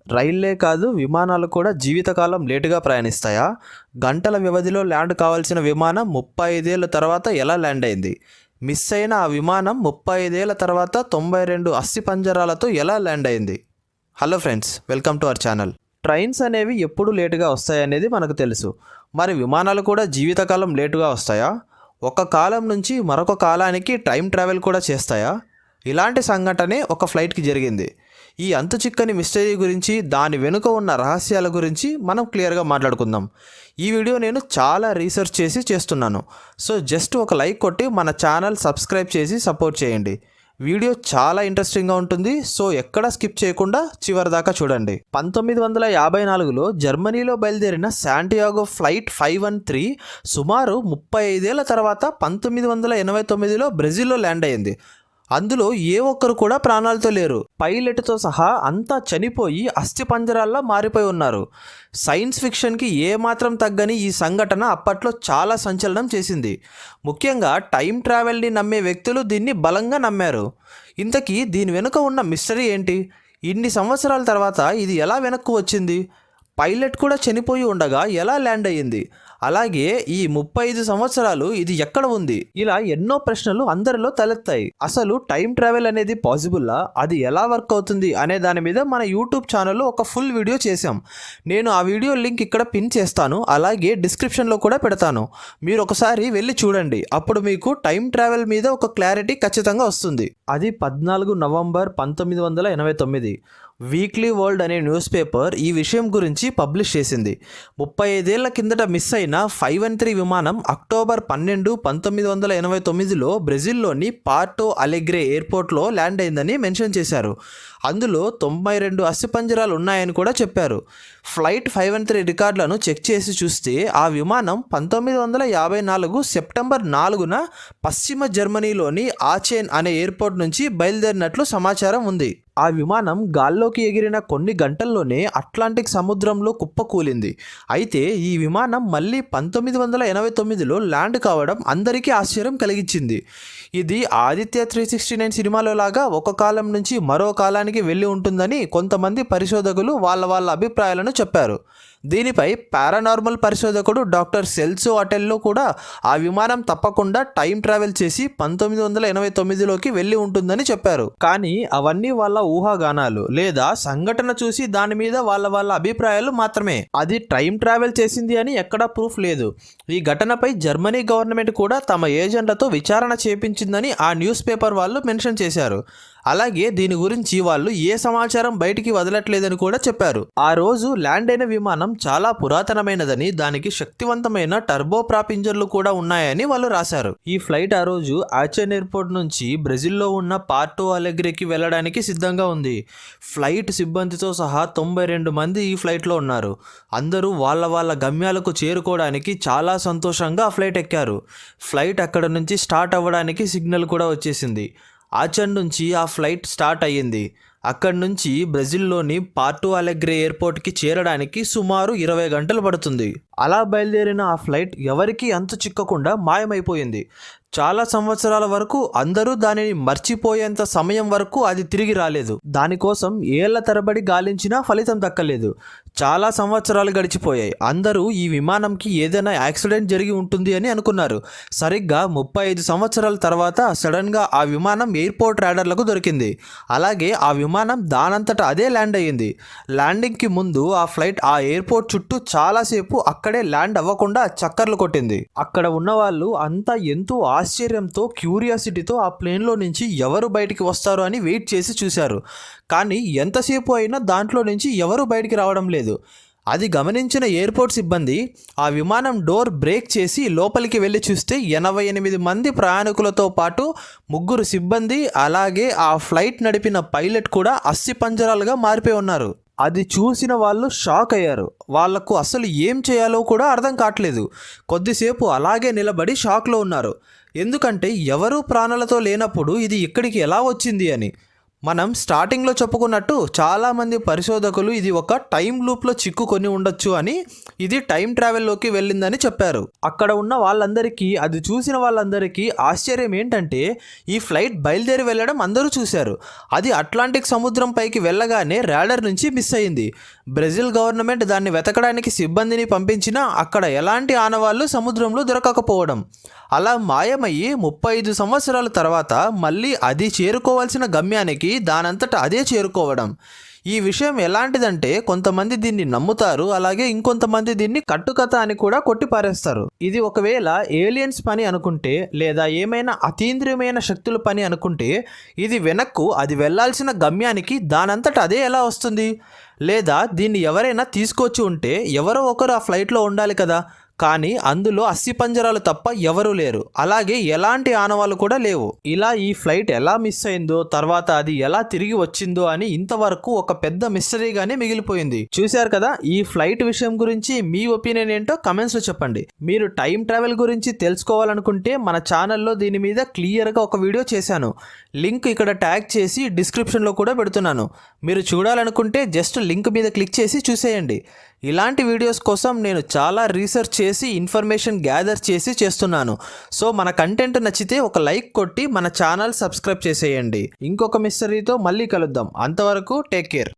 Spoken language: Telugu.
రైళ్లే కాదు విమానాలు కూడా జీవితకాలం లేటుగా ప్రయాణిస్తాయా? గంటల వ్యవధిలో ల్యాండ్ కావాల్సిన విమానం 35 ఏళ్ల తర్వాత ఎలా ల్యాండ్ అయింది? మిస్ అయిన ఆ విమానం 35 ఏళ్ల తర్వాత 92 అస్థిపంజరాలతో ఎలా ల్యాండ్ అయింది? Hello friends, welcome to our channel. Trains అనేవి ఎప్పుడు లేటుగా వస్తాయనేది మనకు తెలుసు. మరి విమానాలు కూడా జీవితకాలం లేటుగా వస్తాయా? ఒక కాలం నుంచి మరొక కాలానికి టైం ట్రావెల్ కూడా చేస్తాయా? ఇలాంటి సంఘటనే ఒక ఫ్లైట్కి జరిగింది. ఈ అంతుచిక్కని మిస్టరీ గురించి, దాని వెనుక ఉన్న రహస్యాల గురించి మనం క్లియర్గా మాట్లాడుకుందాం. ఈ వీడియో నేను చాలా రీసెర్చ్ చేసి చేస్తున్నాను. సో జస్ట్ ఒక లైక్ కొట్టి మన ఛానల్ సబ్స్క్రైబ్ చేసి సపోర్ట్ చేయండి. వీడియో చాలా ఇంట్రెస్టింగ్గా ఉంటుంది. సో ఎక్కడ స్కిప్ చేయకుండా చివరి దాకా చూడండి. 1954లో జర్మనీలో బయలుదేరిన శాంటియాగో ఫ్లైట్ 513 సుమారు 35 ఏళ్ల తర్వాత 1989లో బ్రెజిల్లో ల్యాండ్ అయ్యింది. అందులో ఏ ఒక్కరు కూడా ప్రాణాలతో లేరు. పైలట్తో సహా అంతా చనిపోయి అస్థిపంజరాల్లా మారిపోయి ఉన్నారు. సైన్స్ ఫిక్షన్కి ఏమాత్రం తగ్గని ఈ సంఘటన అప్పట్లో చాలా సంచలనం చేసింది. ముఖ్యంగా టైం ట్రావెల్ని నమ్మే వ్యక్తులు దీన్ని బలంగా నమ్మారు. ఇంతకీ దీని వెనుక ఉన్న మిస్టరీ ఏంటి? ఇన్ని సంవత్సరాల తర్వాత ఇది ఎలా వెనక్కు వచ్చింది? పైలట్ కూడా చనిపోయి ఉండగా ఎలా ల్యాండ్ అయ్యింది? అలాగే ఈ 35 సంవత్సరాలు ఇది ఎక్కడ ఉంది? ఇలా ఎన్నో ప్రశ్నలు అందరిలో తలెత్తాయి. అసలు టైం ట్రావెల్ అనేది పాసిబుల్లా? అది ఎలా వర్క్ అవుతుంది అనే దాని మీద మన యూట్యూబ్ ఛానల్లో ఒక ఫుల్ వీడియో చేశాం. నేను ఆ వీడియో లింక్ ఇక్కడ పిన్ చేస్తాను, అలాగే డిస్క్రిప్షన్లో కూడా పెడతాను. మీరు ఒకసారి వెళ్ళి చూడండి. అప్పుడు మీకు టైం ట్రావెల్ మీద ఒక క్లారిటీ ఖచ్చితంగా వస్తుంది. అది 14 నవంబర్ 1989. వీక్లీ వరల్డ్ అనే న్యూస్ పేపర్ ఈ విషయం గురించి పబ్లిష్ చేసింది. 35 ఏళ్ల కిందట మిస్ అయిన 513 విమానం అక్టోబర్ 12, 1989లో బ్రెజిల్లోని పార్టో అలెగ్రే ఎయిర్పోర్ట్లో ల్యాండ్ అయిందని మెన్షన్ చేశారు. అందులో 92 అస్థిపంజరాలు ఉన్నాయని కూడా చెప్పారు. ఫ్లైట్ 513 రికార్డులను చెక్ చేసి చూస్తే ఆ విమానం 1954 సెప్టెంబర్ 4న పశ్చిమ జర్మనీలోని ఆచెన్ అనే ఎయిర్పోర్ట్ నుంచి బయలుదేరినట్లు సమాచారం ఉంది. ఆ విమానం గాల్లోకి ఎగిరిన కొన్ని గంటల్లోనే అట్లాంటిక్ సముద్రంలో కుప్పకూలింది. అయితే ఈ విమానం మళ్ళీ 1989లో ల్యాండ్ కావడం అందరికీ ఆశ్చర్యం కలిగించింది. ఇది ఆదిత్య 369 సినిమాలో లాగా ఒక కాలం నుంచి మరో కాలానికి వెళ్ళి ఉంటుందని కొంతమంది పరిశోధకులు వాళ్ళ అభిప్రాయాలను చెప్పారు. దీనిపై పారానార్మల్ పరిశోధకుడు డాక్టర్ సెల్సో అటెల్లో కూడా ఆ విమానం తప్పకుండా టైం ట్రావెల్ చేసి 1989లోకి వెళ్ళి ఉంటుందని చెప్పారు. కానీ అవన్నీ వాళ్ళ ఊహాగానాలు లేదా సంఘటన చూసి దాని మీద వాళ్ళ అభిప్రాయాలు మాత్రమే. అది టైం ట్రావెల్ చేసింది అని ఎక్కడా ప్రూఫ్ లేదు. ఈ ఘటనపై జర్మనీ గవర్నమెంట్ కూడా తమ ఏజెంట్లతో విచారణ చేపించిందని ఆ న్యూస్ పేపర్ వాళ్ళు మెన్షన్ చేశారు. అలాగే దీని గురించి వాళ్ళు ఏ సమాచారం బయటికి వదలట్లేదని కూడా చెప్పారు. ఆ రోజు ల్యాండ్ అయిన విమానం చాలా పురాతనమైనదని, దానికి శక్తివంతమైన టర్బో ప్రాప్ ఇంజన్లు కూడా ఉన్నాయని వాళ్ళు రాశారు. ఈ ఫ్లైట్ ఆ రోజు ఆచెన్ ఎయిర్పోర్ట్ నుంచి బ్రెజిల్లో ఉన్న పార్టో అలెగ్రేకి వెళ్ళడానికి సిద్ధంగా ఉంది. ఫ్లైట్ సిబ్బందితో సహా 92 మంది ఈ ఫ్లైట్లో ఉన్నారు. అందరూ వాళ్ళ గమ్యాలకు చేరుకోవడానికి చాలా సంతోషంగా ఆ ఫ్లైట్ ఎక్కారు. ఫ్లైట్ అక్కడ నుంచి స్టార్ట్ అవ్వడానికి సిగ్నల్ కూడా వచ్చేసింది. ఆచెన్ నుంచి ఆ ఫ్లైట్ స్టార్ట్ అయ్యింది. అక్కడి నుంచి బ్రెజిల్లోని పార్టో అలెగ్రే ఎయిర్పోర్ట్కి చేరడానికి సుమారు 20 గంటలు పడుతుంది. అలా బయలుదేరిన ఆ ఫ్లైట్ ఎవరికీ అంతు చిక్కకుండా మాయమైపోయింది. చాలా సంవత్సరాల వరకు అందరూ దానిని మర్చిపోయేంత సమయం వరకు అది తిరిగి రాలేదు. దానికోసం ఏళ్ల తరబడి గాలించినా ఫలితం దక్కలేదు. చాలా సంవత్సరాలు గడిచిపోయాయి. అందరూ ఈ విమానంకి ఏదైనా యాక్సిడెంట్ జరిగి ఉంటుంది అని అనుకున్నారు. సరిగ్గా 35 సంవత్సరాల తర్వాత సడన్గా ఆ విమానం ఎయిర్పోర్ట్ రాడర్లకు దొరికింది. అలాగే ఆ విమానం దానంతట అదే ల్యాండ్ అయ్యింది. ల్యాండింగ్కి ముందు ఆ ఫ్లైట్ ఆ ఎయిర్పోర్ట్ చుట్టూ చాలాసేపు అక్కడే ల్యాండ్ అవ్వకుండా చక్కర్లు కొట్టింది. అక్కడ ఉన్న వాళ్ళు అంతా ఎంతో ఆశ్చర్యంతో, క్యూరియాసిటీతో ఆ ప్లేన్లో నుంచి ఎవరు బయటికి వస్తారు అని వెయిట్ చేసి చూశారు. కానీ ఎంతసేపు అయినా దాంట్లో నుంచి ఎవరు బయటికి రావడం లేదు. అది గమనించిన ఎయిర్పోర్ట్ సిబ్బంది ఆ విమానం డోర్ బ్రేక్ చేసి లోపలికి వెళ్ళి చూస్తే 88 మంది ప్రయాణికులతో పాటు 3 సిబ్బంది, అలాగే ఆ ఫ్లైట్ నడిపిన పైలట్ కూడా అస్థిపంజరాలుగా మారిపోయి ఉన్నారు. అది చూసిన వాళ్ళు షాక్ అయ్యారు. వాళ్లకు అసలు ఏం చేయాలో కూడా అర్థం కావట్లేదు. కొద్దిసేపు అలాగే నిలబడి షాక్లో ఉన్నారు. ఎందుకంటే ఎవరూ ప్రాణాలతో లేనప్పుడు ఇది ఇక్కడికి ఎలా వచ్చింది అని. మనం స్టార్టింగ్లో చెప్పుకున్నట్టు చాలామంది పరిశోధకులు ఇది ఒక టైం లూప్లో చిక్కుకొని ఉండొచ్చు అని, ఇది టైం ట్రావెల్లోకి వెళ్ళిందని చెప్పారు. అక్కడ ఉన్న వాళ్ళందరికీ, అది చూసిన వాళ్ళందరికీ ఆశ్చర్యం ఏంటంటే ఈ ఫ్లైట్ బయలుదేరి వెళ్ళడం అందరూ చూశారు. అది అట్లాంటిక్ సముద్రం పైకి వెళ్ళగానే రాడార్ నుంచి మిస్ అయింది. బ్రెజిల్ గవర్నమెంట్ దాన్ని వెతకడానికి సిబ్బందిని పంపించినా అక్కడ ఎలాంటి ఆనవాళ్లు సముద్రంలో దొరకకపోవడం. అలా మాయమయ్యి 35 సంవత్సరాల తర్వాత మళ్ళీ అది చేరుకోవాల్సిన గమ్యానికి దానంతట అదే చేరుకోవడం. ఈ విషయం ఎలాంటిదంటే కొంతమంది దీన్ని నమ్ముతారు, అలాగే ఇంకొంతమంది దీన్ని కట్టుకథ అని కూడా కొట్టిపారేస్తారు. ఇది ఒకవేళ ఏలియన్స్ పని అనుకుంటే, లేదా ఏమైనా అతీంద్రియమైన శక్తుల పని అనుకుంటే, ఇది వెనక్కు అది వెళ్ళాల్సిన గమ్యానికి దానంతట అదే ఎలా వస్తుంది? లేదా దీన్ని ఎవరైనా తీసుకొచ్చి ఉంటే ఎవరో ఒకరు ఆ ఫ్లైట్లో ఉండాలి కదా, కానీ అందులో అస్థిపంజరాలు తప్ప ఎవరూ లేరు, అలాగే ఎలాంటి ఆనవాళ్ళు కూడా లేవు. ఇలా ఈ ఫ్లైట్ ఎలా మిస్ అయిందో, తర్వాత అది ఎలా తిరిగి వచ్చిందో అని ఇంతవరకు ఒక పెద్ద మిస్టరీగానే మిగిలిపోయింది. చూశారు కదా, ఈ ఫ్లైట్ విషయం గురించి మీ ఒపీనియన్ ఏంటో కమెంట్స్లో చెప్పండి. మీరు టైం ట్రావెల్ గురించి తెలుసుకోవాలనుకుంటే మన ఛానల్లో దీని మీద క్లియర్గా ఒక వీడియో చేశాను. లింక్ ఇక్కడ ట్యాగ్ చేసి డిస్క్రిప్షన్లో కూడా పెడుతున్నాను. మీరు చూడాలనుకుంటే జస్ట్ లింక్ మీద క్లిక్ చేసి చూసేయండి. ఇలాంటి వీడియోస్ కోసం నేను చాలా రీసెర్చ్ చేసి ఇన్ఫర్మేషన్ గ్యాదర్ చేసి చేస్తున్నాను. సో మన కంటెంట్ నచ్చితే ఒక లైక్ కొట్టి మన ఛానల్ సబ్స్క్రైబ్ చేసేయండి. ఇంకొక మిస్టరీతో మళ్ళీ కలుద్దాం. అంతవరకు టేక్ కేర్.